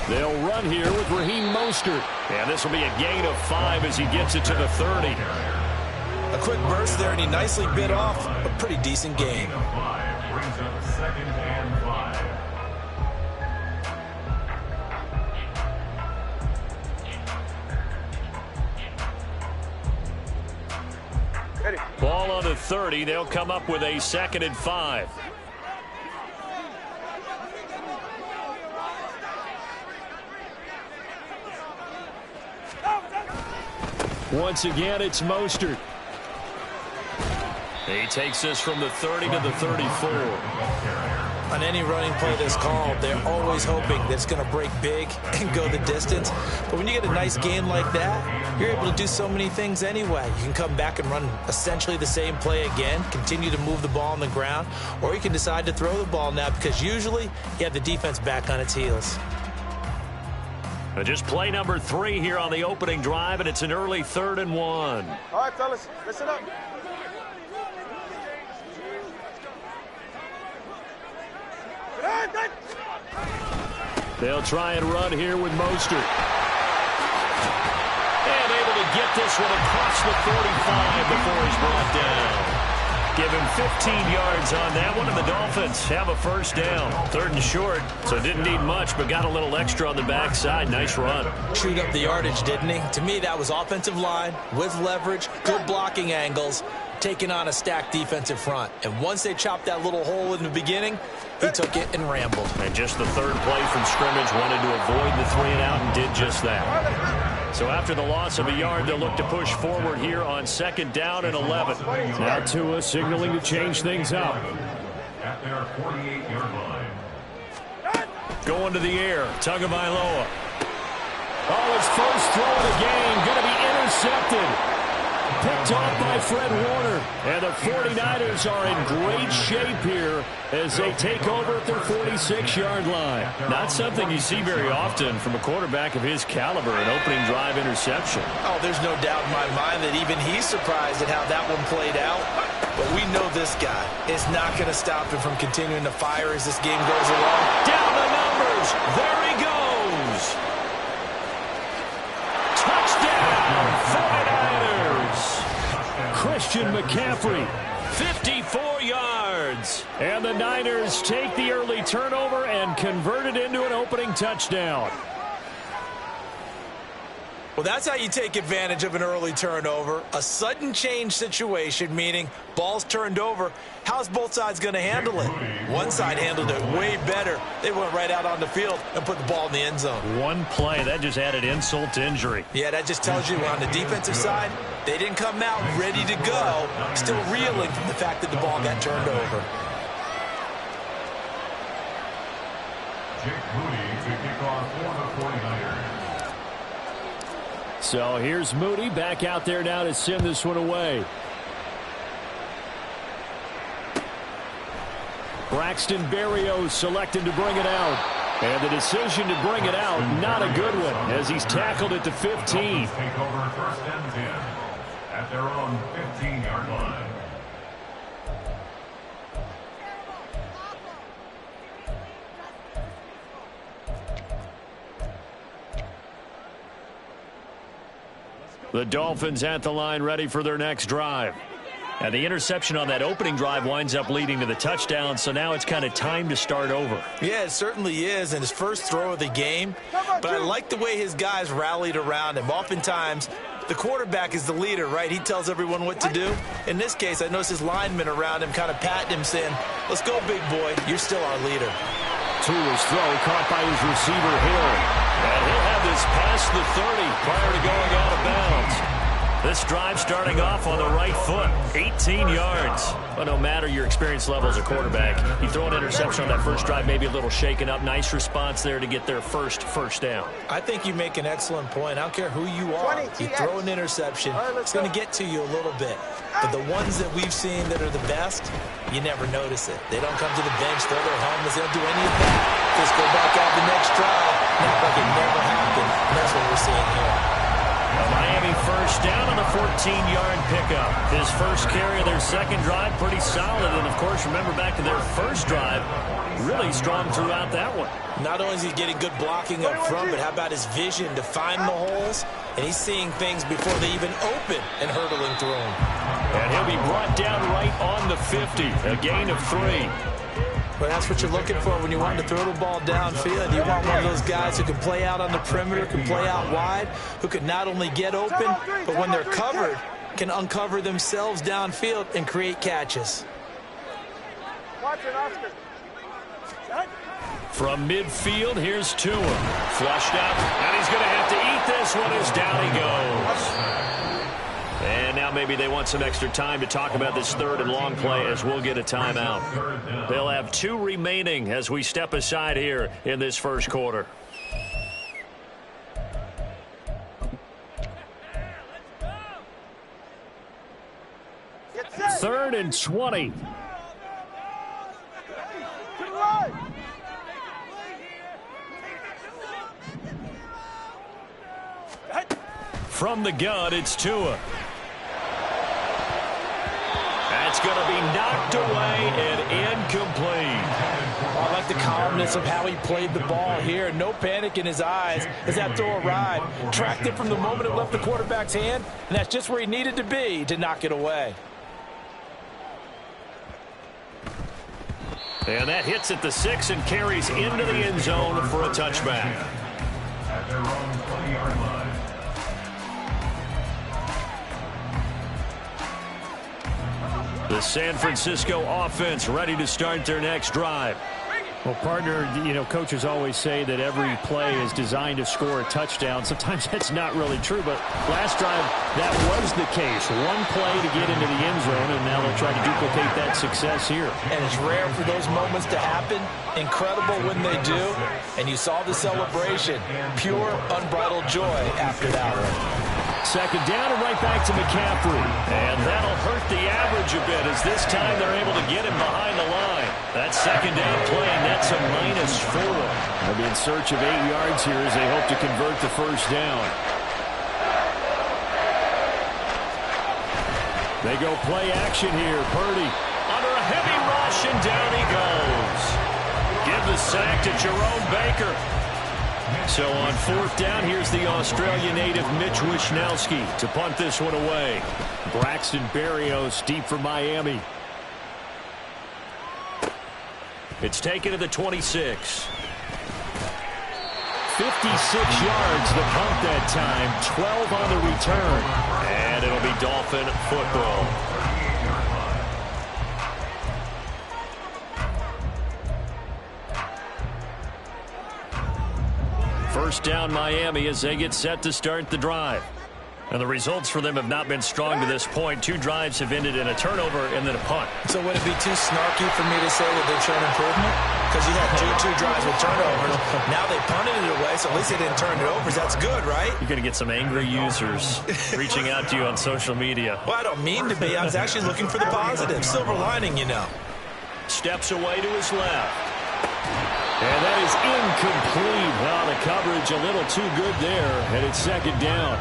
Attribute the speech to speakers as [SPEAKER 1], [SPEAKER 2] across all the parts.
[SPEAKER 1] They'll run here with Raheem Mostert. And this will be a gain of 5 as he gets it to the 30.
[SPEAKER 2] A quick burst there, and he nicely bit off a pretty decent gain.
[SPEAKER 3] Brings up 2nd and 5.
[SPEAKER 1] Ball on the 30. They'll come up with a 2nd and 5. Once again, it's Mostert. He takes this from the 30 to the 34.
[SPEAKER 2] On any running play that's called, they're always hoping that it's going to break big and go the distance. But when you get a nice gain like that, you're able to do so many things anyway. You can come back and run essentially the same play again, continue to move the ball on the ground, or you can decide to throw the ball now because usually you have the defense back on its heels.
[SPEAKER 1] Just play number 3 here on the opening drive, and it's an early 3rd and 1.
[SPEAKER 4] All right, fellas, listen up.
[SPEAKER 1] They'll try and run here with Mostert. And able to get this one across the 45 before he's brought down. Give him 15 yards on that one, and the Dolphins have a first down. 3rd and short, so didn't need much, but got a little extra on the backside. Nice run.
[SPEAKER 2] Chewed up the yardage, didn't he? To me, that was offensive line with leverage, good blocking angles, taking on a stacked defensive front. And once they chopped that little hole in the beginning, he took it and rambled.
[SPEAKER 1] And just the 3rd play from scrimmage, wanted to avoid the 3 and out and did just that. So after the loss of a yard, they'll look to push forward here on 2nd down and 11. Now Tua signaling to change things up.
[SPEAKER 3] At their 48-yard line.
[SPEAKER 1] Going to the air, Tagovailoa. Oh, his first throw of the game, going to be intercepted. Picked off by Fred Warner. And the 49ers are in great shape here as they take over at their 46-yard line. Not something you see very often from a quarterback of his caliber, an opening drive interception.
[SPEAKER 2] Oh, there's no doubt in my mind that even he's surprised at how that one played out. But we know this guy is not going to stop him from continuing to fire as this game goes along.
[SPEAKER 1] Down the numbers. There he goes. Touchdown, 49ers. Christian McCaffrey, 54 yards. And the Niners take the early turnover and convert it into an opening touchdown.
[SPEAKER 2] Well, that's how you take advantage of an early turnover. A sudden change situation, meaning ball's turned over. How's both sides going to handle it? One side handled it way better. They went right out on the field and put the ball in the end zone.
[SPEAKER 1] One play, that just added insult to injury.
[SPEAKER 2] Yeah, that just tells you on the defensive side, they didn't come out ready to go, still reeling from the fact that the ball got turned over.
[SPEAKER 3] Jake Moody to kick off for the 49ers.
[SPEAKER 1] So here's Moody back out there now to send this one away. Braxton Berrios selected to bring it out. And the decision to bring it out, not a good one, as he's tackled at the 15.
[SPEAKER 3] Take over 1st and 10 at their own 15-yard line.
[SPEAKER 1] The Dolphins at the line ready for their next drive. And the interception on that opening drive winds up leading to the touchdown, so now it's kind of time to start over.
[SPEAKER 2] Yeah, it certainly is, and his first throw of the game. But I like the way his guys rallied around him. Oftentimes, the quarterback is the leader, right? He tells everyone what to do. In this case, I noticed his linemen around him kind of patting him, saying, let's go, big boy. You're still our leader.
[SPEAKER 1] Tua's throw caught by his receiver, Hill. And he'll have this past the 30 prior to going out of bounds. This drive starting off on the right foot, 18 yards. But no matter your experience level as a quarterback, you throw an interception on that first drive, maybe a little shaken up. Nice response there to get their first down.
[SPEAKER 2] I think you make an excellent point. I don't care who you are. You throw an interception, it's going to get to you a little bit. But the ones that we've seen that are the best, you never notice it. They don't come to the bench, throw their helmets. They don't do any of that. Just go back out the next drive, act like it never happened. And that's what we're seeing here.
[SPEAKER 1] A Miami first down on the 14-yard pickup. His first carry of their second drive, pretty solid. And, of course, remember back to their first drive, really strong throughout that one.
[SPEAKER 2] Not only is he getting good blocking up front, but how about his vision to find the holes? And he's seeing things before they even open and hurdling through them.
[SPEAKER 1] And he'll be brought down right on the 50, a gain of 3.
[SPEAKER 2] But that's what you're looking for when you want to throw the ball downfield. You want one of those guys who can play out on the perimeter, can play out wide, who can not only get open, but when they're covered, can uncover themselves downfield and create catches.
[SPEAKER 1] From midfield, here's Tua. Flushed up, and he's going to have to eat this one as down he goes. And now maybe they want some extra time to talk about this third and long play as we'll get a timeout. They'll have 2 remaining as we step aside here in this first quarter. Third and 20. From the gun, it's Tua. That's going to be knocked away and incomplete.
[SPEAKER 2] I like the calmness of how he played the ball here. No panic in his eyes as that throw arrived. Tracked it from the moment it left the quarterback's hand, and that's just where he needed to be to knock it away.
[SPEAKER 1] And that hits at the 6 and carries into the end zone for a touchback.
[SPEAKER 3] At their own 20-yard line.
[SPEAKER 1] The San Francisco offense ready to start their next drive.
[SPEAKER 5] Well, partner, you know, coaches always say that every play is designed to score a touchdown. Sometimes that's not really true, but last drive, that was the case. One play to get into the end zone, and now they'll try to duplicate that success here.
[SPEAKER 2] And it's rare for those moments to happen. Incredible when they do. And you saw the celebration. Pure, unbridled joy after that one.
[SPEAKER 1] Second down and right back to McCaffrey. And that'll hurt the average a bit as this time they're able to get him behind the line. That second down play, and that's a -4.
[SPEAKER 5] They'll be in search of 8 yards here as they hope to convert the first down.
[SPEAKER 1] They go play action here. Purdy under a heavy rush, and down he goes. Give the sack to Jerome Baker. So on 4th down, here's the Australian native Mitch Wishnowsky to punt this one away.
[SPEAKER 5] Braxton Berrios deep for Miami.
[SPEAKER 1] It's taken to the 26.
[SPEAKER 5] 56 yards the punt that time, 12 on the return.
[SPEAKER 1] And it'll be Dolphin football. First down Miami as they get set to start the drive. And the results for them have not been strong to this point. 2 drives have ended in a turnover and then a punt.
[SPEAKER 2] So would it be too snarky for me to say that they've shown improvement? Because you had two drives with turnovers. Now they punted it away, so at least they didn't turn it over. That's good, right?
[SPEAKER 1] You're going to get some angry users reaching out to you on social media.
[SPEAKER 2] Well, I don't mean to be. I was actually looking for the positive. Silver lining, you know.
[SPEAKER 1] Steps away to his left. And that is incomplete. Well, the coverage a little too good there, and it's second down.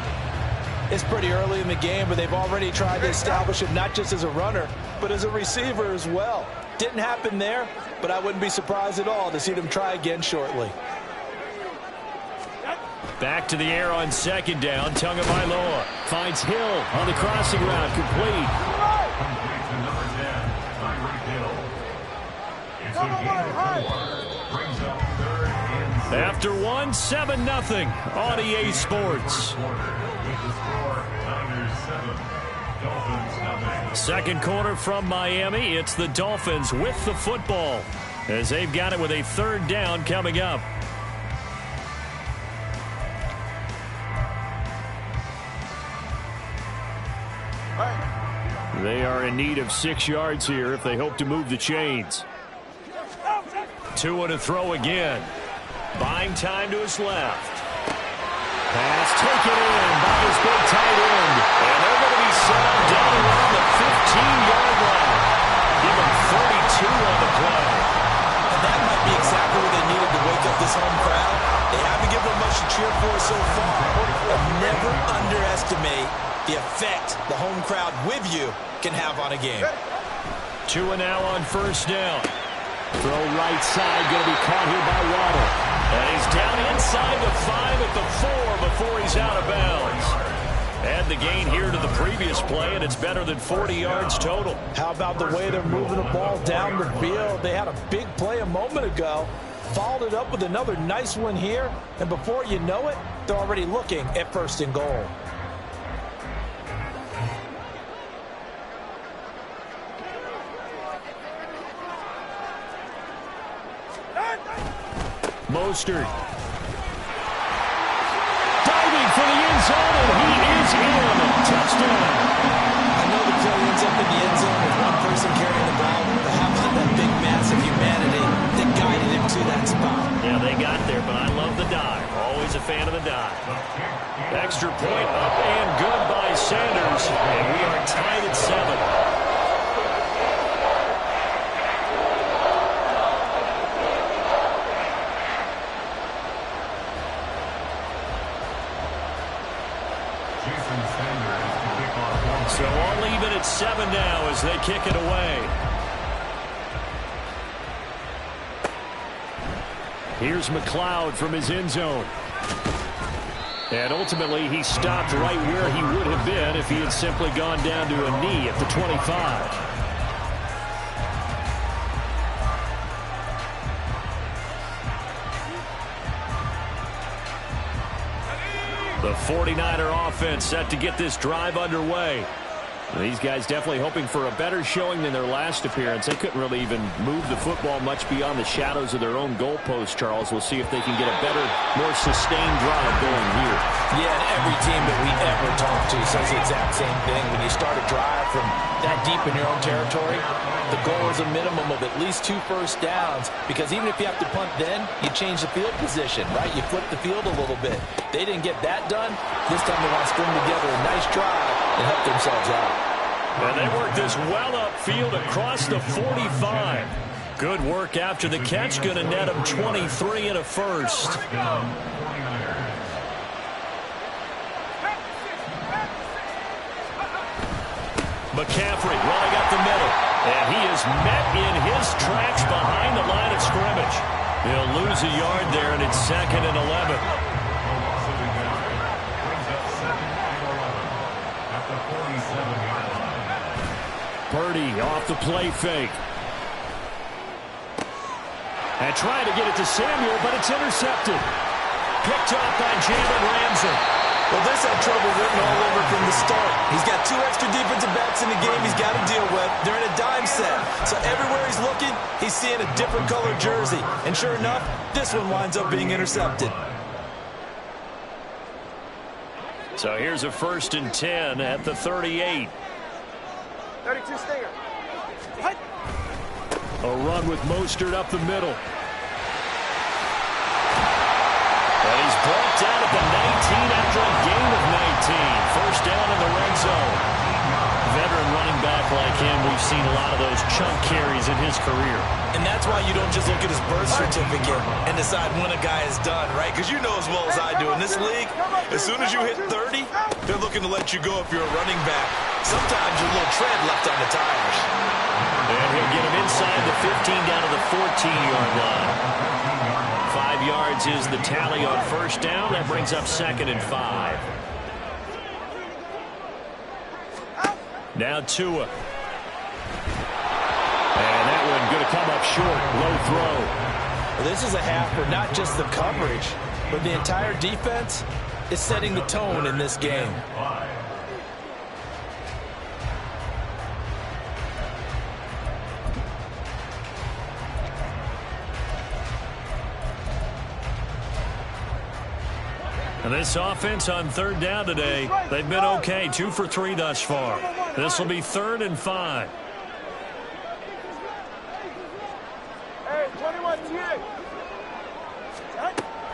[SPEAKER 2] It's pretty early in the game, but they've already tried to establish him not just as a runner, but as a receiver as well. Didn't happen there, but I wouldn't be surprised at all to see them try again shortly.
[SPEAKER 1] Back to the air on second down. Tagovailoa finds Hill on the crossing route, complete.
[SPEAKER 3] Complete to number 10, Tyreek Hill. It's a gain of 4. Brings up 3rd and 6.
[SPEAKER 1] After 1, 7-0 on EA Sports. Second quarter from Miami. It's the Dolphins with the football as they've got it with a 3rd down coming up.
[SPEAKER 5] They are in need of 6 yards here if they hope to move the chains.
[SPEAKER 1] Tua to throw again. Buying time to his left. Pass taken in by his big tight end. And they're going to be set up down around the 15-yard line. Give him 32 on the play.
[SPEAKER 2] And that might be exactly what they needed to wake up this home crowd. They haven't given them much to cheer for so far. But never underestimate the effect the home crowd with you can have on a game.
[SPEAKER 1] Tua now on first down. Throw right side, going to be caught here by Waddle. And he's down inside the 5 at the 4 before he's out of bounds. Add the gain here to the previous play, and it's better than 40 yards total.
[SPEAKER 2] How about the way they're moving the ball down the field? They had a big play a moment ago, followed it up with another nice one here, and before you know it, they're already looking at 1st and goal.
[SPEAKER 1] Mostert. Diving for the end zone, and he is in. Touchdown.
[SPEAKER 2] I know the play ends up in the end zone with one person carrying the ball, but how about that big mass of humanity that guided him to that spot?
[SPEAKER 1] Yeah, they got there, but I love the dive. Always a fan of the dive. Extra point up and good by Sanders, and we are tied at 7. So all even at 7 now as they kick it away. Here's McLeod from his end zone. And ultimately he stopped right where he would have been if he had simply gone down to a knee at the 25. The 49er offense set to get this drive underway. These guys definitely hoping for a better showing than their last appearance. They couldn't really even move the football much beyond the shadows of their own goalpost, Charles. We'll see if they can get a better, more sustained drive going here.
[SPEAKER 2] Yeah, and every team that we ever talk to says the exact same thing. When you start a drive from that deep in your own territory, the goal is a minimum of at least 2 first downs, because even if you have to punt then, you change the field position, right? You flip the field a little bit. They didn't get that done. This time they want to string together a nice drive and help themselves out.
[SPEAKER 1] And they work this well upfield across the 45. Good work after the catch. Going to net them 23 and a first. McCaffrey running up the middle. And he is met in his tracks behind the line of scrimmage. He'll lose a yard there, and it's 2nd and 11. Purdy off the play fake. And trying to get it to Samuel, but it's intercepted. Picked off by Jalen Ramsey.
[SPEAKER 2] Well, this had trouble written all over from the start. He's got 2 extra defensive backs in the game he's got to deal with. They're in a dime set. So everywhere he's looking, he's seeing a different colored jersey. And sure enough, this one winds up being intercepted.
[SPEAKER 1] So here's a 1st and 10 at the 38.
[SPEAKER 4] 32 Stinger.
[SPEAKER 1] A run with Mostert up the middle. And he's brought down at the 19 after a gain of 19. First down in the red zone. Veteran running back like him, we've seen a lot of those chunk carries in his career.
[SPEAKER 2] And that's why you don't just look at his birth certificate and decide when a guy is done, right? Because you know as well as I do, in this league, as soon as you hit 30, they're looking to let you go if you're a running back. Sometimes you're a little tread left on the tires.
[SPEAKER 1] And he'll get him inside the 15 down to the 14-yard line. 5 yards is the tally on first down. That brings up 2nd and 5. Now Tua. And that one going to come up short. Low throw.
[SPEAKER 2] Well, this is a half for not just the coverage, but the entire defense is setting the tone in this game.
[SPEAKER 1] And this offense on 3rd down today, they've been okay. 2 for 3 thus far. This will be 3rd and 5.
[SPEAKER 4] Hey, 21,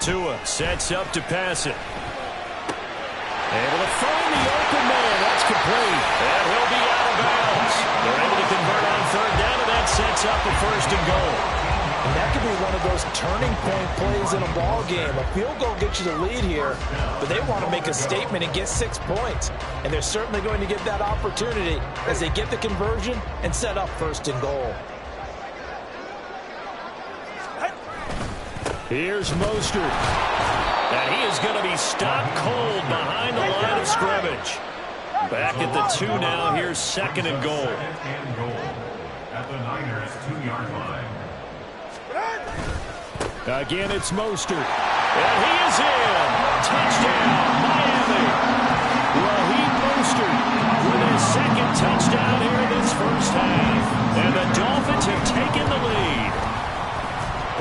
[SPEAKER 1] Tua sets up to pass it. Able to find the open man. That's complete. And he'll be out of bounds. They're able to convert on 3rd down, and that sets up a 1st and goal.
[SPEAKER 2] And that could be one of those turning point plays in a ball game. A field goal gets you the lead here, but they want to make a statement and get 6 points. And they're certainly going to get that opportunity as they get the conversion and set up 1st and goal.
[SPEAKER 5] Here's Mostert. And he is going to be stopped cold behind the line of scrimmage. Back at the 2 now. Here's 2nd and goal.
[SPEAKER 3] At the Niners 2-yard line.
[SPEAKER 5] Again, it's Mostert. And he is in. Touchdown, Miami. Raheem Mostert with his 2nd touchdown here in this first half. And the Dolphins have taken the lead.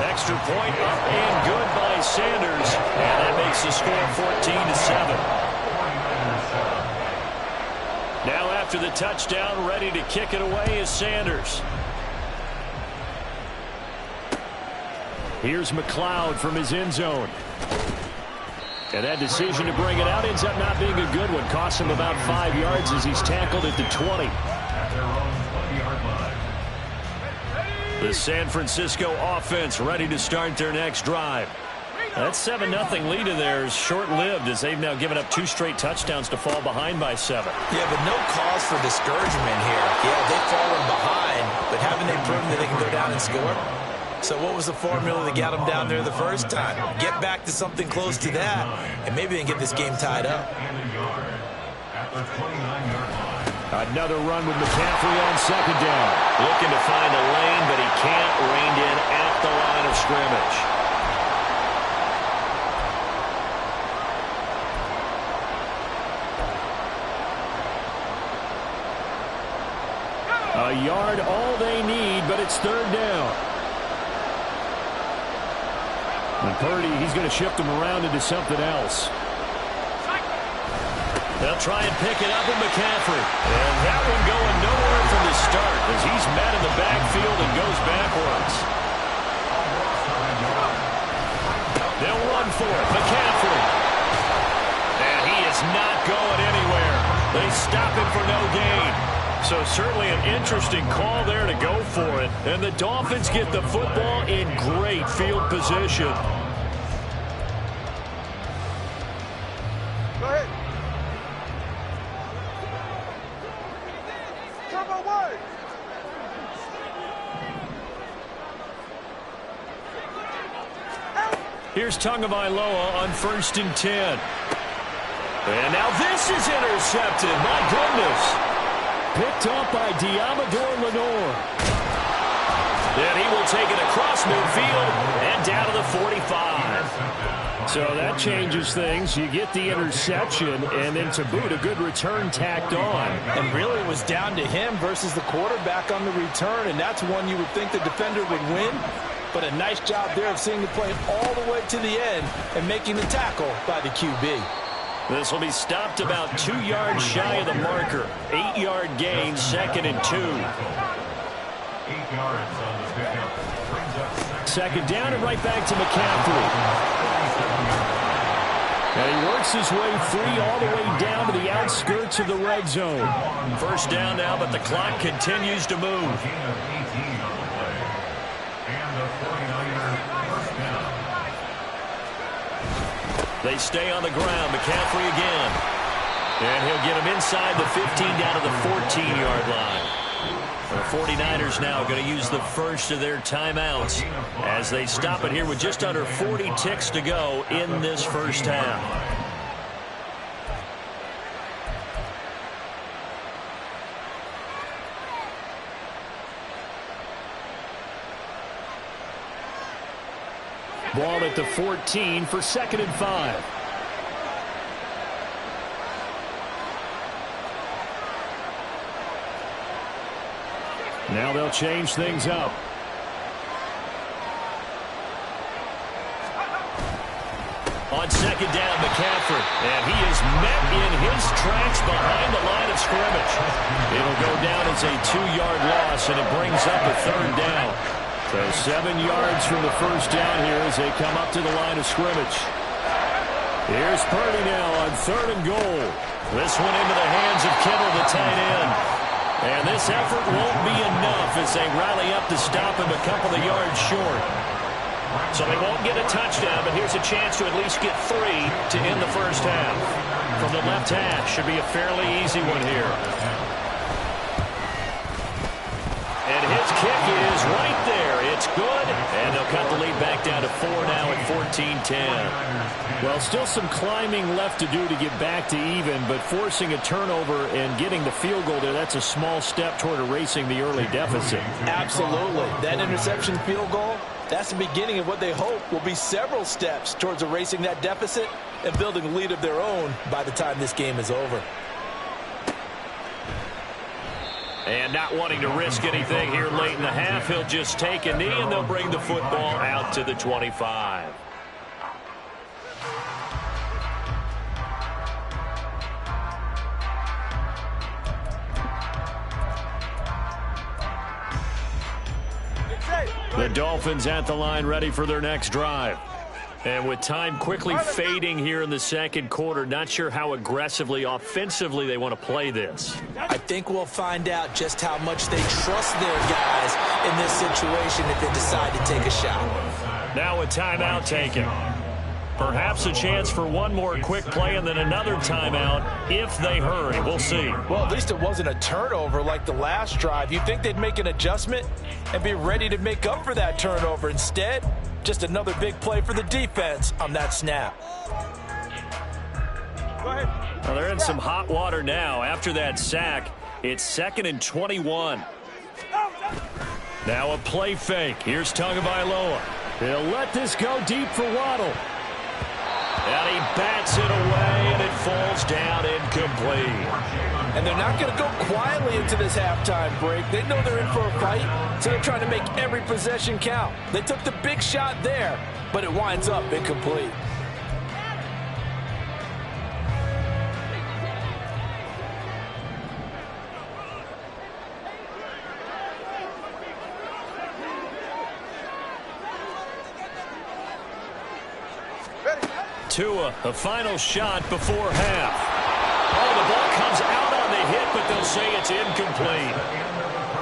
[SPEAKER 5] Extra point up and good by Sanders. And that makes the score 14-7. Now after the touchdown, ready to kick it away is Sanders. Here's McLeod from his end zone. And that decision to bring it out ends up not being a good one. Costs him about 5 yards as he's tackled at the 20. The San Francisco offense ready to start their next drive. That 7-0 lead of theirs short-lived as they've now given up 2 straight touchdowns to fall behind by 7.
[SPEAKER 2] Yeah, but no cause for discouragement here. Yeah, they've fallen behind, but haven't they proven that they can go down and score? So what was the formula that got them down there the first time? Get back to something close to that, and maybe they can get this game tied up.
[SPEAKER 5] Another run with McCaffrey on 2nd down. Looking to find a lane, but he can't. Reined in at the line of scrimmage. A yard all they need, but it's 3rd down. And Purdy, he's going to shift him around into something else. They'll try and pick it up with McCaffrey. And that one going nowhere from the start as he's met in the backfield and goes backwards. They'll run for it. McCaffrey. And he is not going anywhere. They stop him for no gain. So certainly an interesting call there to go for it. And the Dolphins get the football in great field position.
[SPEAKER 4] Go ahead. Turbo 1.
[SPEAKER 5] Here's Tagovailoa on 1st and 10. And now this is intercepted. My goodness. Picked up by Diamador Lenore. Then he will take it across midfield and down to the 45. So that changes things. You get the interception, and then to boot, a good return tacked on.
[SPEAKER 2] And really it was down to him versus the quarterback on the return, and that's one you would think the defender would win. But a nice job there of seeing the play all the way to the end and making the tackle by the QB.
[SPEAKER 5] This will be stopped about 2 yards shy of the marker. 8-yard gain, 2nd and 2.
[SPEAKER 3] 8 yards on the pickup.
[SPEAKER 5] 2nd down and right back to McCaffrey. And he works his way free all the way down to the outskirts of the red zone. 1st down now, but the clock continues to move. They stay on the ground. McCaffrey again. And he'll get him inside the 15 down to the 14-yard line. The 49ers now going to use the first of their timeouts as they stop it here with just under 40 ticks to go in this first half. Ball at the 14 for 2nd and 5. Now they'll change things up. On 2nd down, McCaffrey. And he is met in his tracks behind the line of scrimmage. It'll go down as a 2-yard loss, and it brings up a 3rd down. So 7 yards from the first down here as they come up to the line of scrimmage. Here's Purdy now on 3rd and goal. This one into the hands of Kittle, the tight end. And this effort won't be enough as they rally up to stop him a couple of yards short. So they won't get a touchdown, but here's a chance to at least get 3 to end the first half. From the left hash, should be a fairly easy one here. And his kick is right there. It's good. And they'll cut the lead back down to 4 now at
[SPEAKER 1] 14-10.
[SPEAKER 5] Well, still some climbing left to do to get back to even, but forcing a turnover and getting the field goal there, that's a small step toward erasing the early deficit.
[SPEAKER 2] Absolutely. That interception field goal, that's the beginning of what they hope will be several steps towards erasing that deficit and building a lead of their own by the time this game is over.
[SPEAKER 1] And not wanting to risk anything here late in the half, he'll just take a knee, and they'll bring the football out to the 25. The Dolphins at the line, ready for their next drive. And with time quickly fading here in the second quarter, not sure how aggressively, offensively they want to play this.
[SPEAKER 2] I think we'll find out just how much they trust their guys in this situation if they decide to take a shot.
[SPEAKER 1] Now a timeout taken. Perhaps a chance for one more quick play and then another timeout if they hurry. We'll see.
[SPEAKER 2] Well, at least it wasn't a turnover like the last drive. You'd think they'd make an adjustment and be ready to make up for that turnover. Instead, just another big play for the defense on that snap.
[SPEAKER 1] Well, they're in some hot water now. After that sack, it's 2nd and 21. Now a play fake. Here's Tagovailoa. He'll let this go deep for Waddle. And he bats it away, and it falls down incomplete.
[SPEAKER 2] And they're not going to go quietly into this halftime break. They know they're in for a fight, so they're trying to make every possession count. They took the big shot there, but it winds up incomplete.
[SPEAKER 1] Tua, a final shot before half. Oh, the ball comes out on the hit, but they'll say it's incomplete.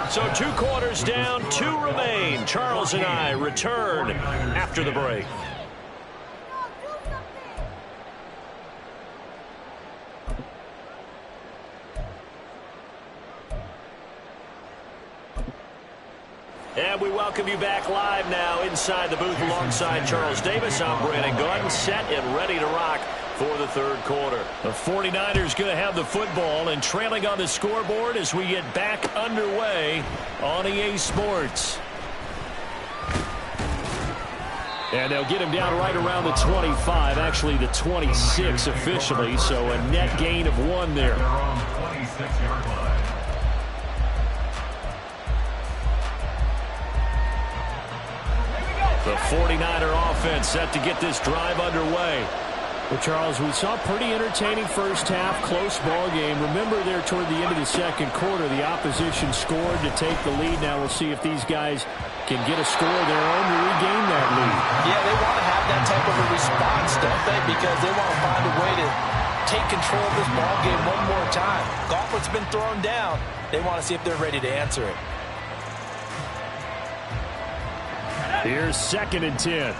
[SPEAKER 1] So 2 quarters down, 2 remain. Charles and I return after the break. And we welcome you back live now inside the booth alongside Charles Davis. I'm Brandon Gordon, set and ready to rock for the third quarter. The 49ers going to have the football and trailing on the scoreboard as we get back underway on EA Sports. And they'll get him down right around the 25, actually the 26 officially, so a net gain of 1 there. The 49er offense set to get this drive underway. Well, Charles, we saw a pretty entertaining first half, close ball game. Remember there toward the end of the second quarter, the opposition scored to take the lead. Now we'll see if these guys can get a score of their own to regain that lead.
[SPEAKER 2] Yeah, they want to have that type of a response, don't they? Because they want to find a way to take control of this ball game one more time. Gauntlet's been thrown down. They want to see if they're ready to answer it.
[SPEAKER 5] Here's 2nd and 10.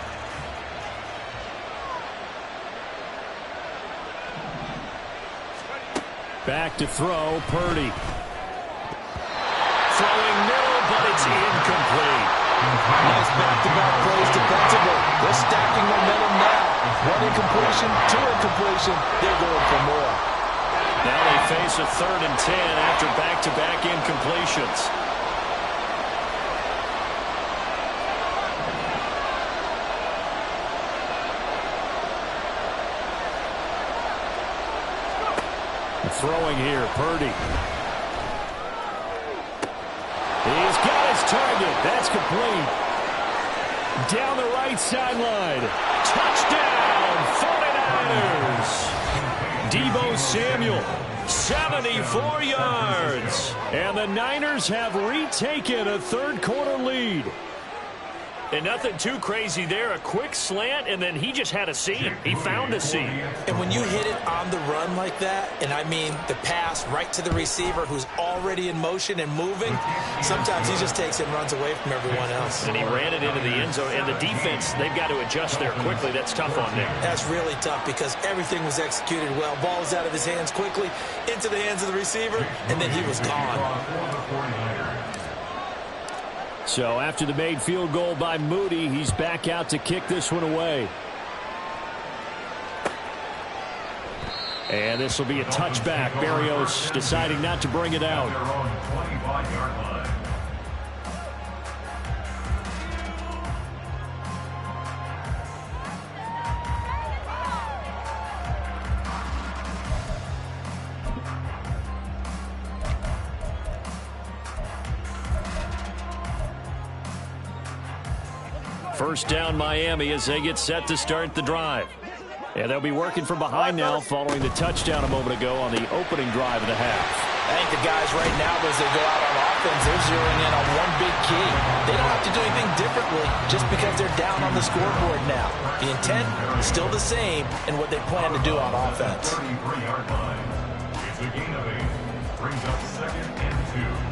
[SPEAKER 5] Back to throw, Purdy.
[SPEAKER 1] Throwing middle, but it's incomplete.
[SPEAKER 2] Nice back-to-back plays defensively. They're stacking momentum now. 1 incompletion, 2 incompletion. They're going for more.
[SPEAKER 1] Now they face a 3rd and 10 after back-to-back incompletions.
[SPEAKER 5] Throwing here, Purdy. He's got his target. That's complete. Down the right sideline. Touchdown, 49ers. Deebo Samuel, 74 yards. And the Niners have retaken a third quarter lead.
[SPEAKER 1] And nothing too crazy there. A quick slant, and then he just had a seam. He found a seam.
[SPEAKER 2] And when you hit it on the run like that, and I mean the pass right to the receiver who's already in motion and moving, sometimes he just takes it and runs away from everyone else.
[SPEAKER 1] And he ran it into the end zone. And the defense, they've got to adjust there quickly. That's tough on them.
[SPEAKER 2] That's really tough because everything was executed well. Ball was out of his hands quickly, into the hands of the receiver, and then he was gone.
[SPEAKER 5] So after the made field goal by Moody, he's back out to kick this one away. And this will be a touchback. Berrios deciding not to bring it out. First down Miami as they get set to start the drive. And they'll be working from behind now following the touchdown a moment ago on the opening drive of the half.
[SPEAKER 2] I think the guys right now, as they go out on offense, they're zeroing in on one big key. They don't have to do anything differently just because they're down on the scoreboard now. The intent is still the same in what they plan to do on offense.
[SPEAKER 3] 33-yard line. It's a gain of 8. Brings up 2nd and 2.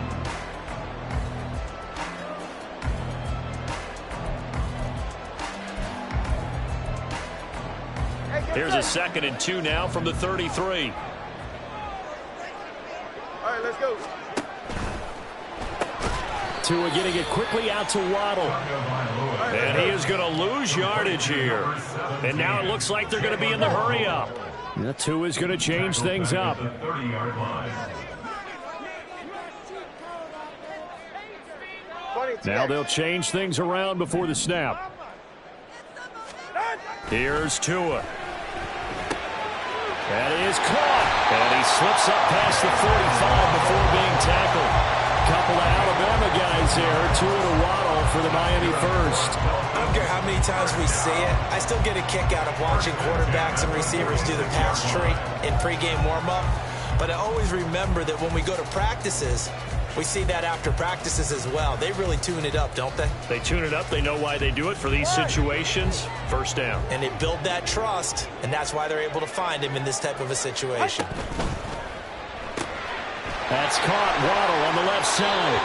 [SPEAKER 5] Here's a 2nd and 2 now from the 33.
[SPEAKER 4] All right, let's go.
[SPEAKER 5] Tua getting it quickly out to Waddle. And he is going to lose yardage here. And now it looks like they're going to be in the hurry up. Tua is going to change things up. Now they'll change things around before the snap. Here's Tua. That is caught. And he slips up past the 45 before being tackled. Couple of Alabama guys there. Tua to Waddle for the Miami first.
[SPEAKER 2] I don't care how many times we see it. I still get a kick out of watching quarterbacks and receivers do the pass tree in pregame warm-up. But I always remember that when we go to practices, we see that after practices as well. They really tune it up, don't they?
[SPEAKER 5] They tune it up. They know why they do it for these situations. First down.
[SPEAKER 2] And they build that trust, and that's why they're able to find him in this type of a situation.
[SPEAKER 5] That's caught. Waddle on the left side.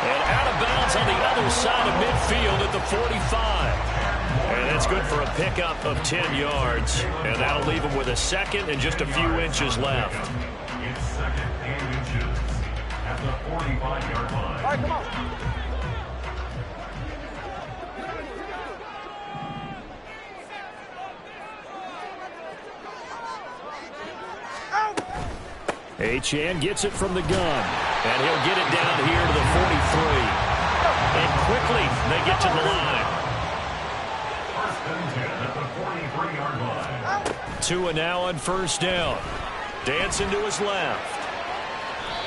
[SPEAKER 5] And out of bounds on the other side of midfield at the 45. And that's good for a pickup of 10 yards. And that'll leave him with a 2nd and just a few inches left.
[SPEAKER 3] It's 2nd and inches. At the 45-yard line.
[SPEAKER 4] All right, come on.
[SPEAKER 5] Achane gets it from the gun. And he'll get it down here to the 43. And quickly they get to the line.
[SPEAKER 3] First and 10 at the 43-yard line.
[SPEAKER 5] Tua now on first down. Dancing to his left.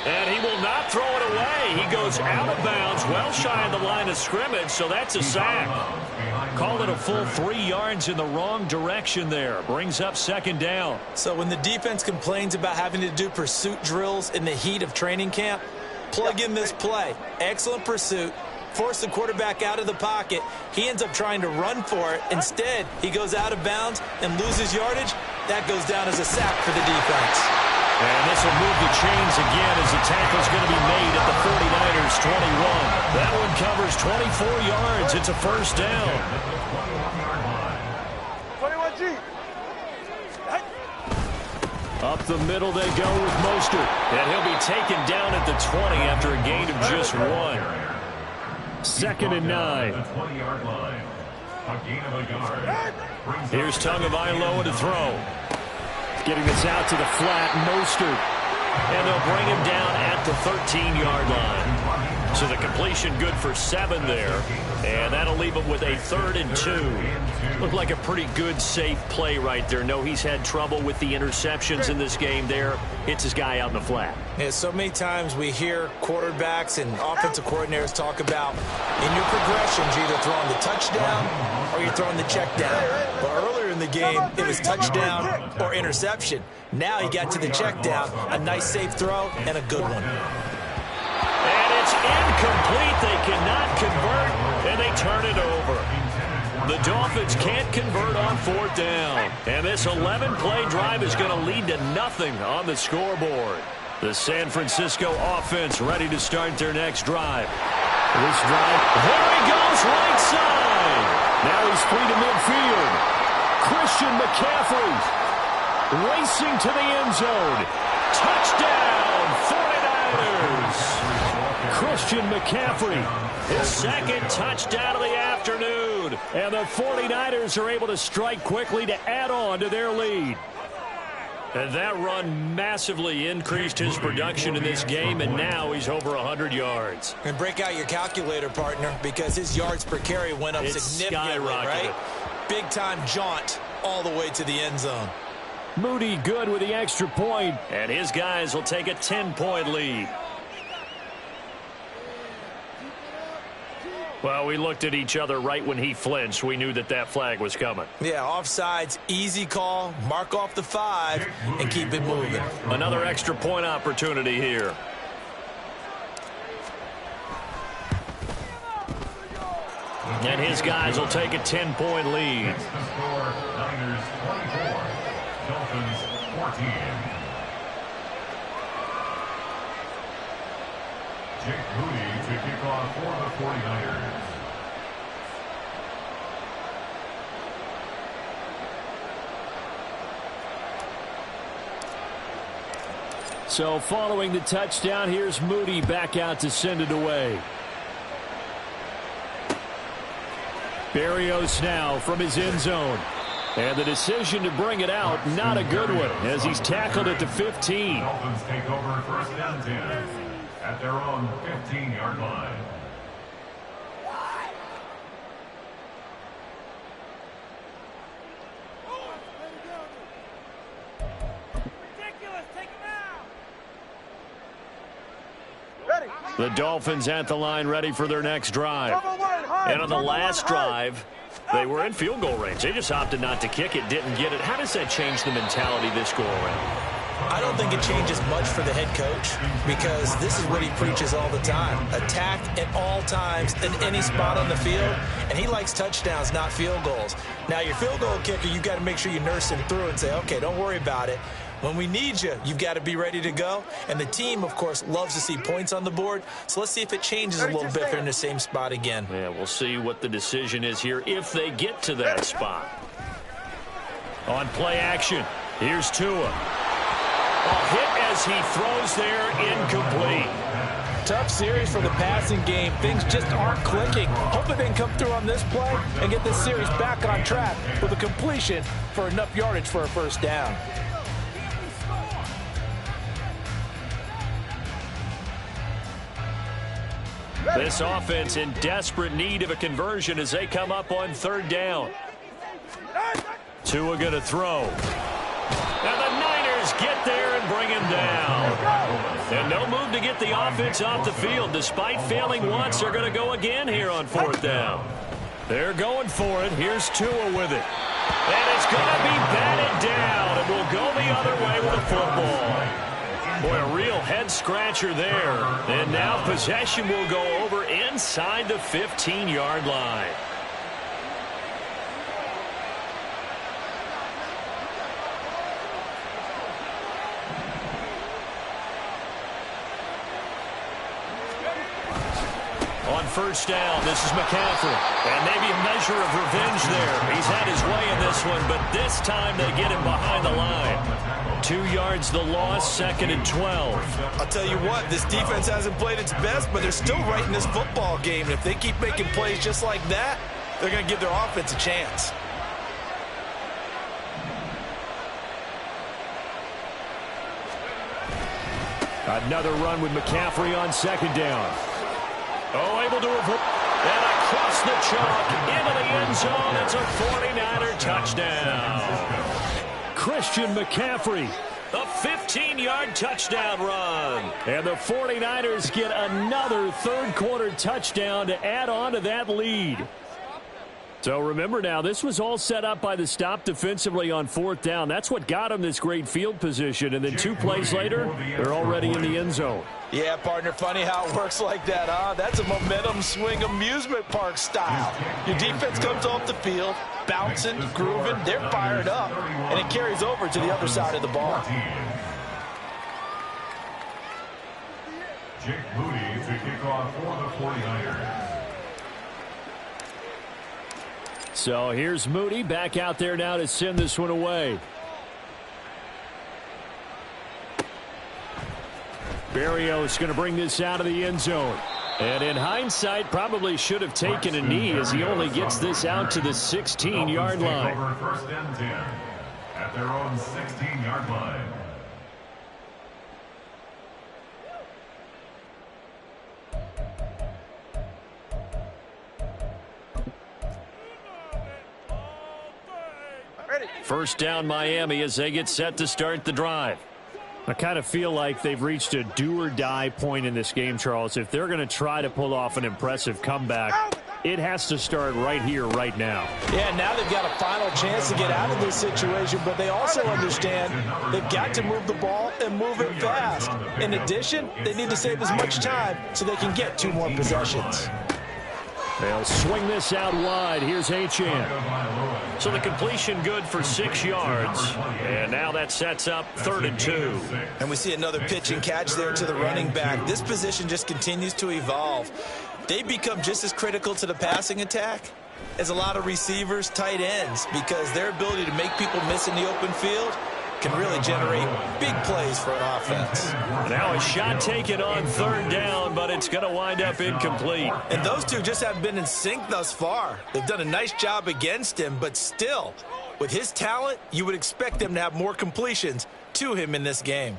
[SPEAKER 5] And he will not throw it away. He goes out of bounds, well shy of the line of scrimmage, so that's a sack. Call it a full 3 yards in the wrong direction there. Brings up 2nd down.
[SPEAKER 2] So when the defense complains about having to do pursuit drills in the heat of training camp, plug in this play. Excellent pursuit. Force the quarterback out of the pocket. He ends up trying to run for it. Instead, he goes out of bounds and loses yardage. That goes down as a sack for the defense.
[SPEAKER 5] And this will move the chains again as the tackle's going to be made at the 49ers 21. That one covers 24 yards. It's a first down.
[SPEAKER 4] 21G.
[SPEAKER 5] Up the middle they go with Mostert. And he'll be taken down at the 20 after a gain of just 1. 2nd and 9. Here's Tagovailoa to throw. Getting this out to the flat, Mostert. And they'll bring him down at the 13-yard line. So the completion good for 7 there. And that'll leave him with a 3rd and 2. Looked like a pretty good, safe play right there. No, he's had trouble with the interceptions in this game there. Hits his guy out in the flat.
[SPEAKER 2] Yeah, so many times we hear quarterbacks and offensive coordinators talk about in your progressions, you're either throwing the touchdown or you're throwing the check down. But earlier in the game, it was touchdown or interception. Now he got to the check down, a nice safe throw, and a good one.
[SPEAKER 5] And it's incomplete. They cannot convert, and they turn it over. The Dolphins can't convert on 4th down. And this 11-play drive is going to lead to nothing on the scoreboard. The San Francisco offense ready to start their next drive. This drive, there he goes, right side. Now he's free to midfield. Christian McCaffrey racing to the end zone. Touchdown, 49ers. Christian McCaffrey. His second touchdown of the afternoon. And the 49ers are able to strike quickly to add on to their lead. And that run massively increased his production in this game, and now he's over 100 yards.
[SPEAKER 2] And break out your calculator, partner, because his yards per carry went up significantly, right? Big-time jaunt all the way to the end zone.
[SPEAKER 5] Moody good with the extra point, and his guys will take a 10-point lead. Well, we looked at each other right when he flinched. We knew that that flag was coming.
[SPEAKER 2] Yeah, offsides, easy call, mark off the 5, and keep it moving.
[SPEAKER 5] Another extra point opportunity here. And his guys will take a 10-point lead.
[SPEAKER 3] The score, Niners 24, Dolphins 14. Jake Moody to kick off for the 49ers.
[SPEAKER 5] So following the touchdown, here's Moody back out to send it away. Berrios now from his end zone. And the decision to bring it out, not a good one, as he's tackled at the 15.
[SPEAKER 3] Dolphins take over first and 10 at their own 15-yard line.
[SPEAKER 5] The Dolphins at the line ready for their next drive. And on the last drive, they were in field goal range. They just opted not to kick it, didn't get it. How does that change the mentality this go around?
[SPEAKER 2] I don't think it changes much for the head coach because this is what he preaches all the time. Attack at all times in any spot on the field, and he likes touchdowns, not field goals. Now, your field goal kicker, you've got to make sure you nurse him through and say, okay, don't worry about it. When we need you, you've got to be ready to go. And the team, of course, loves to see points on the board. So let's see if it changes a little bit if they're in the same spot again.
[SPEAKER 5] Yeah, we'll see what the decision is here if they get to that spot. On play action, here's Tua. A hit as he throws there, incomplete.
[SPEAKER 2] Tough series for the passing game. Things just aren't clicking. Hoping they can come through on this play and get this series back on track with a completion for enough yardage for a first down.
[SPEAKER 5] This offense in desperate need of a conversion as they come up on third down. Tua going to throw. And the Niners get there and bring him down. And no move to get the offense off the field. Despite failing once, they're going to go again here on fourth down. They're going for it. Here's Tua with it. And it's going to be batted down. And will go the other way with the football. Boy, a real head-scratcher there. And now possession will go over inside the 15-yard line. On first down, this is McCaffrey. And maybe a measure of revenge there. He's had his way in this one, but this time they get him behind the line. 2 yards the loss, 2nd and 12.
[SPEAKER 2] I'll tell you what, this defense hasn't played its best, but they're still right in this football game. And if they keep making plays just like that, they're going to give their offense a chance.
[SPEAKER 5] Another run with McCaffrey on second down. Oh, able to avoid. And across the chalk into the end zone. It's a 49er touchdown. Christian McCaffrey, a 15-yard touchdown run. And the 49ers get another third-quarter touchdown to add on to that lead. So remember now, this was all set up by the stop defensively on fourth down. That's what got them this great field position. And then 2 plays later, they're already in the end zone.
[SPEAKER 2] Yeah, partner, funny how it works like that, huh? That's a momentum swing amusement park style. Your defense comes off the field, bouncing, grooving, they're fired up, and it carries over to the other side of the ball.
[SPEAKER 3] Jake Moody to kick off for the 49ers.
[SPEAKER 5] So here's Moody back out there now to send this one away. Berrios going to bring this out of the end zone. And in hindsight, probably should have taken a knee as he only gets this out to the 16-yard line.
[SPEAKER 3] First and 10 at their own 16-yard line.
[SPEAKER 5] First down Miami as they get set to start the drive. I kind of feel like they've reached a do-or-die point in this game, Charles. If they're going to try to pull off an impressive comeback, it has to start right here, right now.
[SPEAKER 2] Yeah, now they've got a final chance to get out of this situation, but they also understand they've got to move the ball and move it fast. In addition, they need to save as much time so they can get 2 more possessions.
[SPEAKER 5] They'll swing this out wide. Here's Achane. So the completion good for 6 yards. And now that sets up 3rd and 2.
[SPEAKER 2] And we see another pitch and catch there to the running back. This position just continues to evolve. They become just as critical to the passing attack as a lot of receivers, tight ends, because their ability to make people miss in the open field can really generate big plays for an offense.
[SPEAKER 5] Now a shot taken on 3rd down, but it's going to wind up incomplete.
[SPEAKER 2] And those two just haven't been in sync thus far. They've done a nice job against him, but still, with his talent, you would expect them to have more completions to him in this game.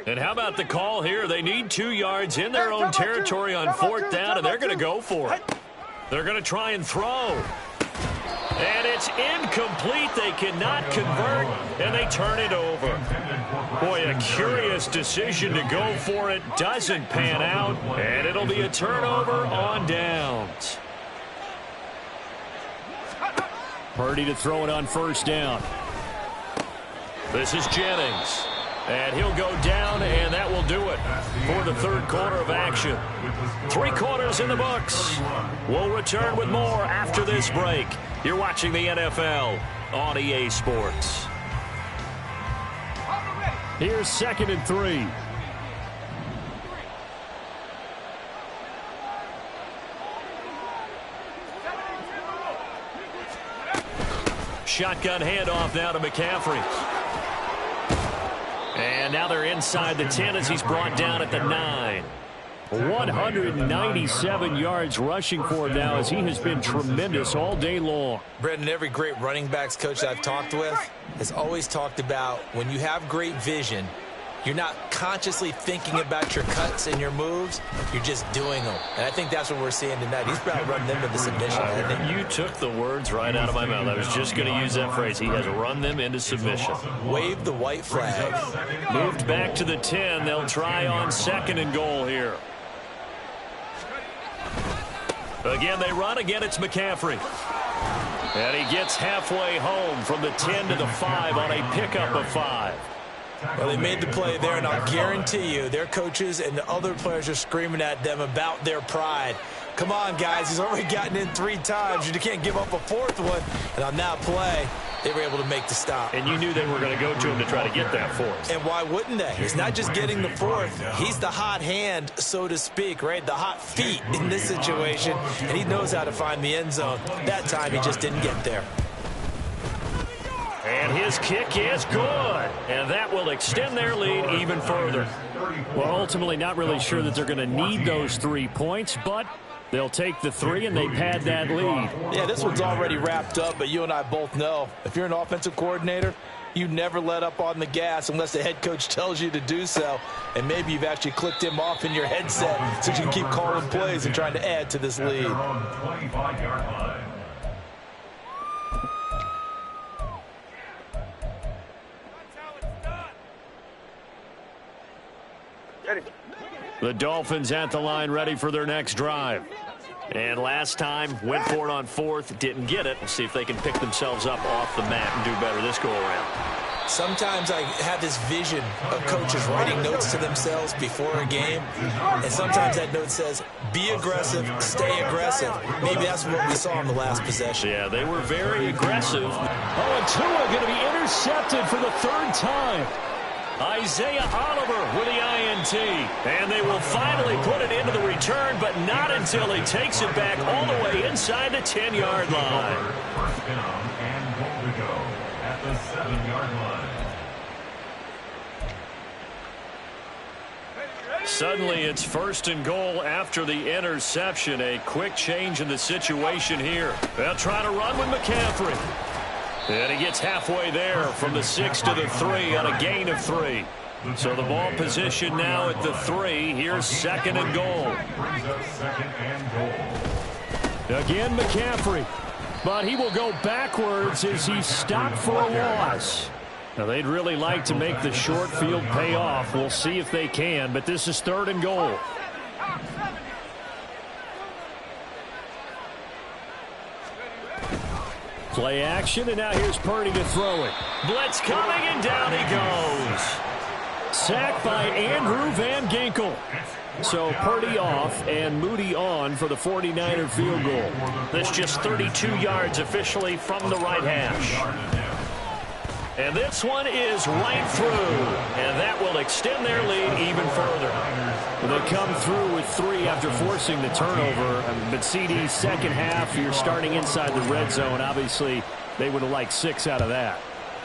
[SPEAKER 5] And how about the call here? They need 2 yards in their own territory on 4th down, and they're going to go for it. They're going to try and throw. And it's incomplete. They cannot convert, and they turn it over. Boy, a curious decision to go for it. Doesn't pan out, and it'll be a turnover on downs. Purdy to throw it on 1st down. This is Jennings. And he'll go down, and that will do it for the 3rd quarter of action. 3 quarters in the books. We'll return with more after this break. You're watching the NFL on EA Sports. Here's 2nd and 3. Shotgun handoff now to McCaffrey. And now they're inside the 10 as he's brought down at the 9. 197 yards rushing for him now as he has been tremendous all day long.
[SPEAKER 2] Brendan, every great running backs coach I've talked with has always talked about when you have great vision, you're not consciously thinking about your cuts and your moves. You're just doing them. And I think that's what we're seeing tonight. He's probably run them into submission.
[SPEAKER 5] You took the words right out of my mouth. I was just going to use that phrase. He has run them into submission.
[SPEAKER 2] Wave the white flag.
[SPEAKER 5] Moved back to the 10. They'll try on 2nd and goal here. Again, they run. Again, it's McCaffrey. And he gets halfway home from the 10 to the 5 on a pickup of 5.
[SPEAKER 2] Well, they made the play there, and I'll guarantee you their coaches and the other players are screaming at them about their pride. Come on, guys. He's already gotten in 3 times. You can't give up a 4th one. And on that play, they were able to make the stop.
[SPEAKER 5] And you knew they were going to go to him to try to get that 4th.
[SPEAKER 2] And why wouldn't they? It's not just getting the 4th. He's the hot hand, so to speak, right? The hot feet in this situation. And he knows how to find the end zone. That time, he just didn't get there.
[SPEAKER 5] And his kick is good. And that will extend their lead even further. Well, ultimately not really sure that they're going to need those 3 points, but they'll take the 3 and they pad that lead.
[SPEAKER 2] Yeah, this one's already wrapped up, but you and I both know if you're an offensive coordinator, you never let up on the gas unless the head coach tells you to do so. And maybe you've actually clicked him off in your headset so you can keep calling plays and trying to add to this lead.
[SPEAKER 3] 25-yard line.
[SPEAKER 5] The Dolphins at the line ready for their next drive. And last time, went for it on 4th, didn't get it. We'll see if they can pick themselves up off the mat and do better this go-around.
[SPEAKER 2] Sometimes I have this vision of coaches writing notes to themselves before a game, and sometimes that note says, be aggressive, stay aggressive. Maybe that's what we saw in the last possession.
[SPEAKER 5] Yeah, they were very aggressive. Oh, and Tua going to be intercepted for the 3rd time. Isaiah Oliver with the INT. And they will finally put it into the return, but not until he takes it back all the way inside the 10-yard line.
[SPEAKER 3] First down and goal to go at the 7-yard line.
[SPEAKER 1] Suddenly it's 1st and goal after the interception. A quick change in the situation here. They'll try to run with McCaffrey. And he gets halfway there from the 6 to the 3 on a gain of 3. So the ball position now at the 3. Here's 2nd and goal. Again McCaffrey. But he will go backwards as he's stopped for a loss. Now, they'd really like to make the short field pay off. We'll see if they can, but this is 3rd and goal. Play action, and now here's Purdy to throw it. Blitz coming, and down he goes. Sacked by Andrew Van Ginkel. So Purdy off and Moody on for the 49er field goal. That's just 32 yards officially from the right hash. And this one is right through, and that will extend their lead even further. Well, they come through with 3 after forcing the turnover. But CD, second half, you're starting inside the red zone. Obviously, they would have liked 6 out of that.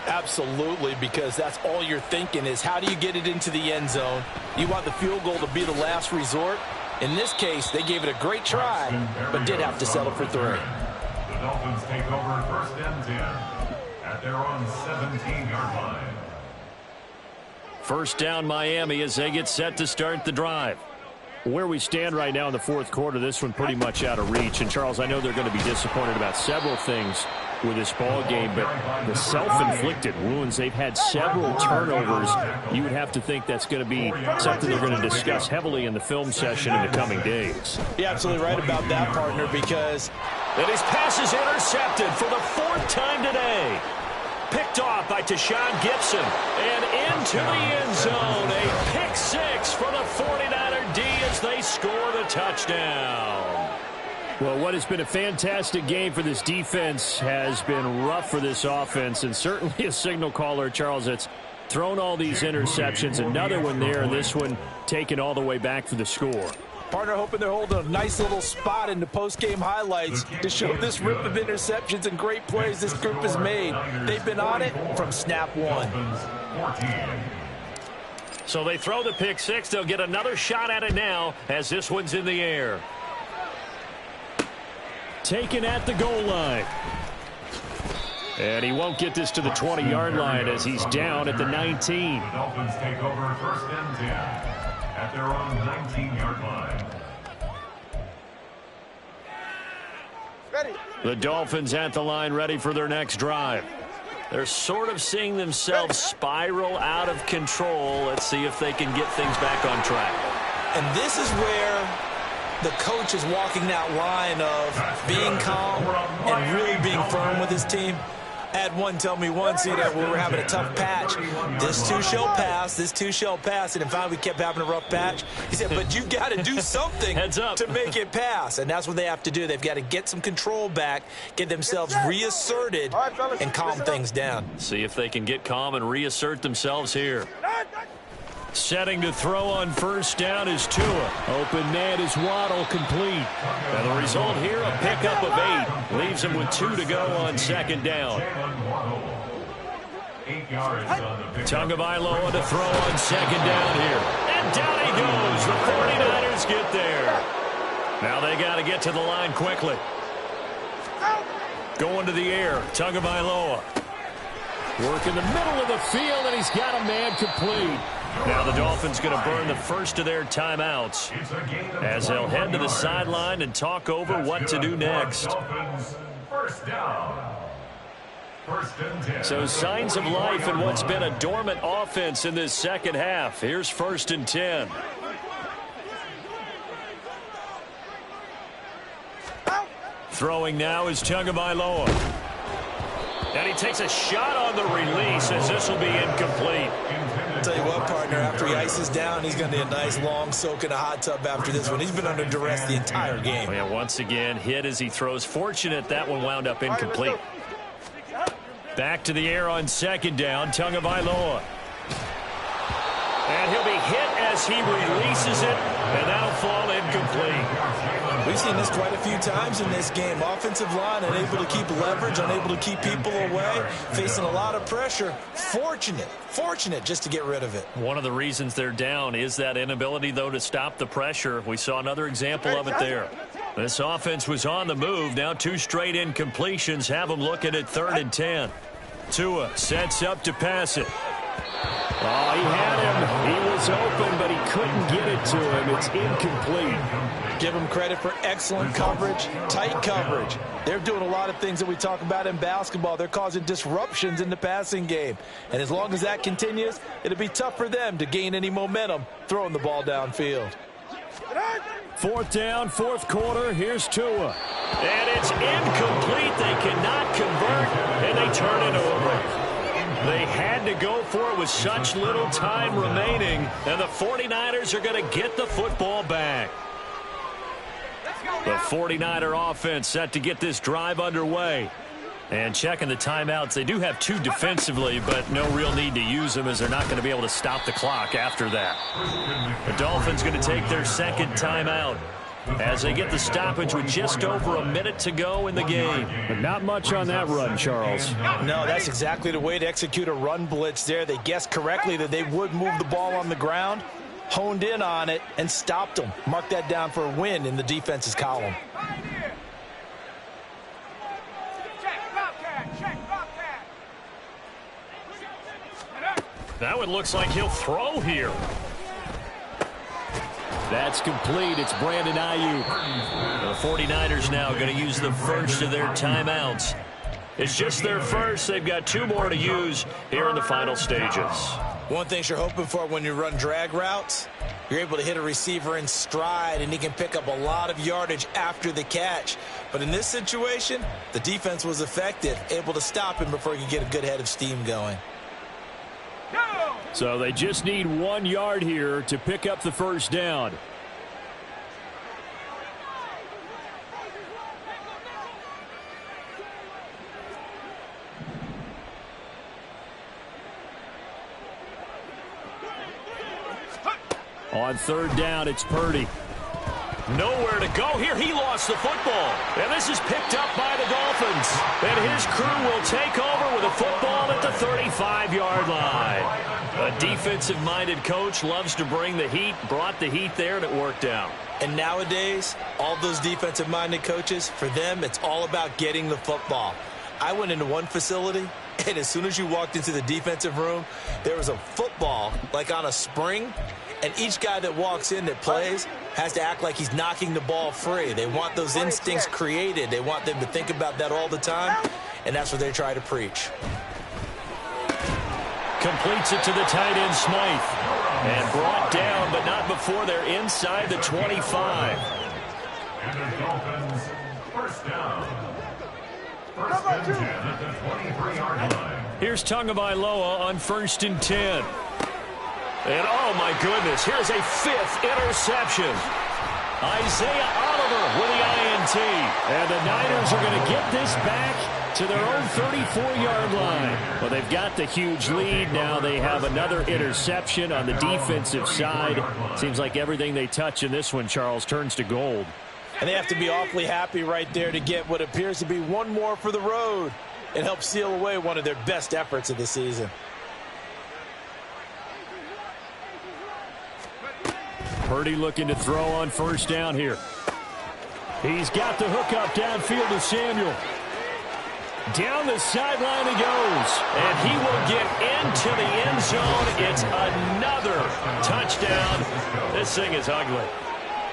[SPEAKER 2] Absolutely, because that's all you're thinking is how do you get it into the end zone? You want the field goal to be the last resort. In this case, they gave it a great try, but did have to settle for 3.
[SPEAKER 3] The Dolphins take over 1st and 10 at their own 17-yard line.
[SPEAKER 1] First down Miami as they get set to start the drive.
[SPEAKER 5] Where we stand right now in the 4th quarter, this one pretty much out of reach. And, Charles, I know they're going to be disappointed about several things with this ball game, but the self-inflicted wounds, they've had several turnovers. You would have to think that's going to be something they're going to discuss heavily in the film session in the coming days.
[SPEAKER 2] You're absolutely right about that, partner, because
[SPEAKER 1] and his pass is intercepted for the 4th time today. Picked off by Tashawn Gibson and into the end zone. A pick 6 for the 49er D as they score the touchdown.
[SPEAKER 5] Well, what has been a fantastic game for this defense has been rough for this offense, and certainly a signal caller, Charles, that's thrown all these interceptions. Another one there, and this one taken all the way back for the score.
[SPEAKER 2] Partner hoping they're holding a nice little spot in the post-game highlights to show this rip of interceptions and great plays this group has made. They've been on it from snap 1.
[SPEAKER 1] So they throw the pick 6. They'll get another shot at it now as this one's in the air.
[SPEAKER 5] Taken at the goal line. And he won't get this to the 20-yard line as he's down at the 19.
[SPEAKER 3] The Dolphins take over 1st and 10 at their own 19-yard line.
[SPEAKER 4] Ready.
[SPEAKER 1] The Dolphins at the line, ready for their next drive. They're sort of seeing themselves spiral out of control. Let's see if they can get things back on track.
[SPEAKER 2] And this is where the coach is walking that line of being calm and really being firm with his team. I had one tell me once, we were having a tough patch. This too shall pass, this too shall pass. And finally we kept having a rough patch. He said, but you got to do something to make it pass. And that's what they have to do. They've got to get some control back, get themselves reasserted, and calm things down.
[SPEAKER 1] See if they can get calm and reassert themselves here. Setting to throw on first down is Tua.
[SPEAKER 5] Open man is Waddle, complete.
[SPEAKER 1] And the result here, a pickup of 8. Leaves him with 2 to go on second down. Tagovailoa to throw on second down here. And down he goes. The 49ers get there. Now they got to get to the line quickly. Going to the air, Tagovailoa.
[SPEAKER 5] Work in the middle of the field, and he's got a man complete.
[SPEAKER 1] Now the Dolphins going to burn the first of their timeouts as they'll head to the sideline and talk over what to do next. So signs of life in what's been a dormant offense in this second half. Here's 1st and 10. Throwing now is Tagovailoa. And he takes a shot on the release as this will be incomplete.
[SPEAKER 2] I'll tell you what, partner, after he ices down, he's going to need a nice long soak in a hot tub after this one. He's been under duress the entire game.
[SPEAKER 1] Oh, yeah, once again, hit as he throws. Fortunate that one wound up incomplete. Back to the air on second down, Tagovailoa. And he'll be hit as he releases it, and that'll fall incomplete.
[SPEAKER 2] We've seen this quite a few times in this game. Offensive line unable to keep leverage, unable to keep people away, facing a lot of pressure. Fortunate just to get rid of it.
[SPEAKER 5] One of the reasons they're down is that inability, though, to stop the pressure. We saw another example of it there. This offense was on the move. Now 2 straight incompletions have them looking at 3rd and 10. Tua sets up to pass it. Oh, he had him. He was open, but he couldn't get it to him. It's incomplete.
[SPEAKER 2] Give them credit for excellent coverage, tight coverage. They're doing a lot of things that we talk about in basketball. They're causing disruptions in the passing game. And as long as that continues, it'll be tough for them to gain any momentum throwing the ball downfield.
[SPEAKER 5] 4th down, 4th quarter. Here's Tua. And it's incomplete. They cannot convert, and they turn it over. They had to go for it with such little time remaining, and the 49ers are going to get the football back. The 49er offense set to get this drive underway. And checking the timeouts, they do have 2 defensively, but no real need to use them as they're not going to be able to stop the clock after that. The Dolphins going to take their 2nd timeout as they get the stoppage with just over a minute to go in the game. But not much on that run, Charles.
[SPEAKER 2] No, that's exactly the way to execute a run blitz there. They guessed correctly that they would move the ball on the ground, honed in on it, and stopped them. Mark that down for a win in the defense's column.
[SPEAKER 5] That one looks like he'll throw here. That's complete. It's Brandon Ayuk. The 49ers now going to use the first of their timeouts. It's just their first. They've got 2 more to use here in the final stages.
[SPEAKER 2] One thing you're hoping for when you run drag routes, you're able to hit a receiver in stride, and he can pick up a lot of yardage after the catch. But in this situation, the defense was effective, able to stop him before he could get a good head of steam going.
[SPEAKER 5] So they just need 1 yard here to pick up the first down. On 3rd down, it's Purdy. Nowhere to go here. He lost the football. And this is picked up by the Dolphins. And his crew will take over with a football at the 35-yard line. A defensive-minded coach loves to bring the heat, brought the heat there, and it worked out.
[SPEAKER 2] And nowadays, all those defensive-minded coaches, for them, it's all about getting the football. I went into one facility, and as soon as you walked into the defensive room, there was a football, like on a spring, and each guy that walks in that plays has to act like he's knocking the ball free. They want those instincts created. They want them to think about that all the time, and that's what they try to preach.
[SPEAKER 5] Completes it to the tight end, Smythe. And brought down, but not before they're inside the 25.
[SPEAKER 3] And the Dolphins, first down. First and 10 at the 23-yard line.
[SPEAKER 5] Here's Tagovailoa on 1st and 10. And, oh, my goodness, here's a 5th interception. Isaiah Oliver with the INT. And the Niners are going to get this back to their own 34-yard line. Well, they've got the huge lead. Now they have another interception on the defensive side. Seems like everything they touch in this one, Charles, turns to gold.
[SPEAKER 2] And they have to be awfully happy right there to get what appears to be one more for the road and help seal away one of their best efforts of the season.
[SPEAKER 5] Purdy looking to throw on 1st down here. He's got the hook up downfield to Samuel. Down the sideline he goes. And he will get into the end zone. It's another touchdown. This thing is ugly.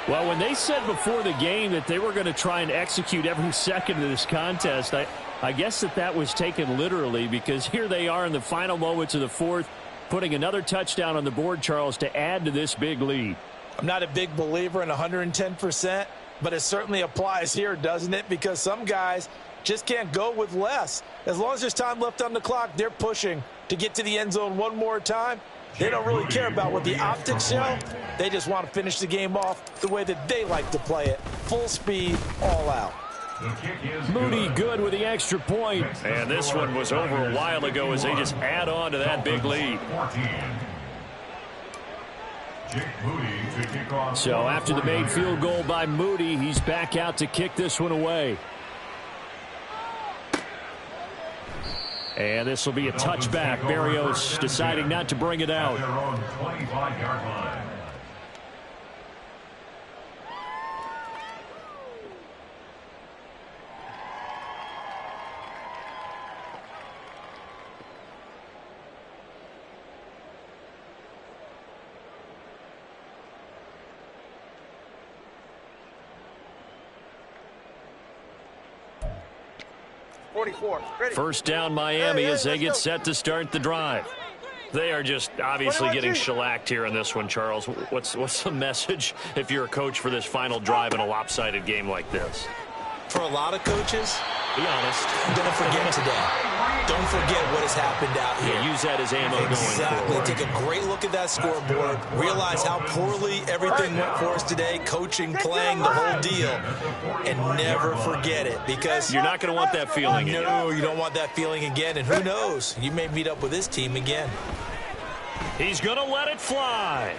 [SPEAKER 5] Well, when they said before the game that they were going to try and execute every second of this contest, I guess that was taken literally, because here they are in the final moments of the 4th, putting another touchdown on the board, Charles, to add to this big lead.
[SPEAKER 2] I'm not a big believer in 110%, but it certainly applies here, doesn't it? Because some guys just can't go with less. As long as there's time left on the clock, they're pushing to get to the end zone one more time. They don't really care about what the optics show. They just want to finish the game off the way that they like to play it. Full speed, all out.
[SPEAKER 5] Moody good with the extra point. And this one was over a while ago as they just add on to that big lead.
[SPEAKER 3] Jake Moody to kick off.
[SPEAKER 5] So after the made field goal by Moody, he's back out to kick this one away. And this will be a touchback. Berrios deciding not to bring it out.
[SPEAKER 3] Their own 25-yard line.
[SPEAKER 1] First down Miami as they get set to start the drive. They are just obviously getting shellacked here in this one, Charles. What's the message if you're a coach for this final drive in a lopsided game like this?
[SPEAKER 2] For a lot of coaches,
[SPEAKER 1] Be honest.
[SPEAKER 2] don't forget today. Don't forget what has happened out here.
[SPEAKER 1] Use that as ammo going
[SPEAKER 2] Exactly.
[SPEAKER 1] forward.
[SPEAKER 2] Take a great look at that scoreboard. Realize how poorly everything went for us today. Coaching, playing, the whole deal. And never forget it, because
[SPEAKER 1] You're not going to want that feeling again.
[SPEAKER 2] no, you don't want that feeling again. And who knows? You may meet up with this team again.
[SPEAKER 1] He's going to let it fly.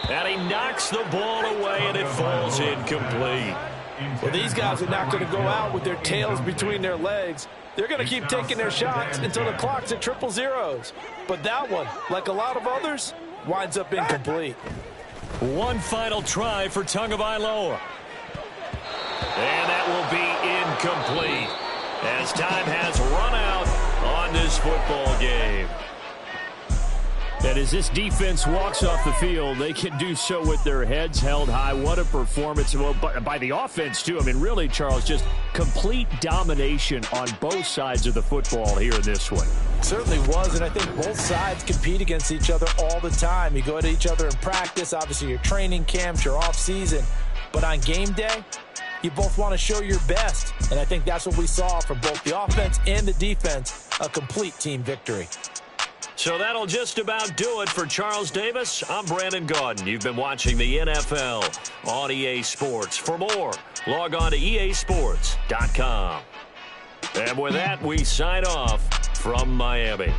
[SPEAKER 1] And he knocks the ball away, and it falls incomplete.
[SPEAKER 6] Well, these guys are not going to go out with their tails between their legs. They're going to keep taking their shots until the clock's at 000. But that one, like a lot of others, winds up incomplete.
[SPEAKER 1] One final try for Tagovailoa. And that will be incomplete as time has run out on this football game.
[SPEAKER 5] And as this defense walks off the field, they can do so with their heads held high. What a performance by the offense, too. I mean, really, Charles, just complete domination on both sides of the football here in this one.
[SPEAKER 6] Certainly was, and I think both sides compete against each other all the time. You go at each other in practice, obviously your training camps, your off-season. But on game day, you both want to show your best. And I think that's what we saw from both the offense and the defense, a complete team victory.
[SPEAKER 1] So that'll just about do it for Charles Davis. I'm Brandon Gaudin. You've been watching the NFL on EA Sports. For more, log on to easports.com. And with that, we sign off from Miami.